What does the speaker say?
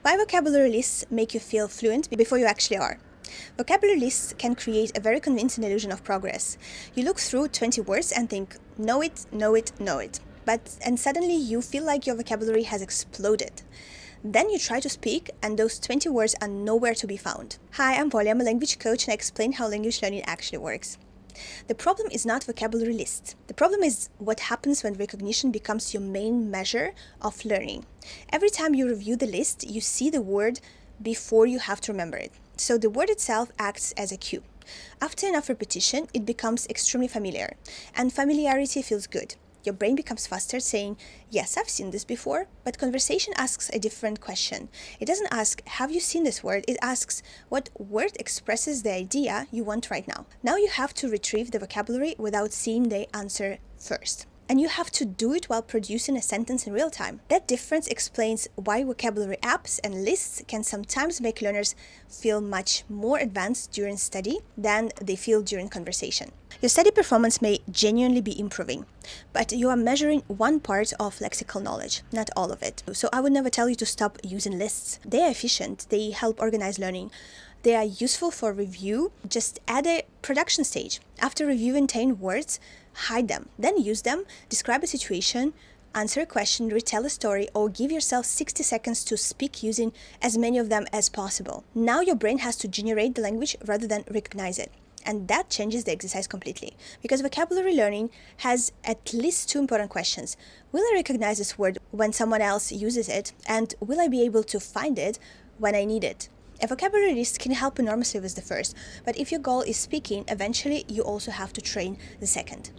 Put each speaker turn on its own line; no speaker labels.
Why vocabulary lists make you feel fluent before you actually are? Vocabulary lists can create a very convincing illusion of progress. You look through 20 words and think, know it, know it, know it. And suddenly you feel like your vocabulary has exploded. Then you try to speak and those 20 words are nowhere to be found. Hi, I'm Polly, I'm a language coach and I explain how language learning actually works. The problem is not vocabulary lists. The problem is what happens when recognition becomes your main measure of learning. Every time you review the list, you see the word before you have to remember it. So the word itself acts as a cue. After enough repetition, it becomes extremely familiar, and familiarity feels good. Your brain becomes faster saying, yes, I've seen this before, but conversation asks a different question. It doesn't ask, have you seen this word? It asks, what word expresses the idea you want right now? Now you have to retrieve the vocabulary without seeing the answer first. And you have to do it while producing a sentence in real time. That difference explains why vocabulary apps and lists can sometimes make learners feel much more advanced during study than they feel during conversation. Your study performance may genuinely be improving, but you are measuring one part of lexical knowledge, not all of it. So I would never tell you to stop using lists. They are efficient, they help organize learning. They are useful for review. Just add a production stage. After reviewing 10 words, hide them, then use them, describe a situation, answer a question, retell a story, or give yourself 60 seconds to speak using as many of them as possible. Now your brain has to generate the language rather than recognize it. And that changes the exercise completely. Because vocabulary learning has at least two important questions. Will I recognize this word when someone else uses it? And will I be able to find it when I need it? A vocabulary list can help enormously with the first, but if your goal is speaking, eventually you also have to train the second.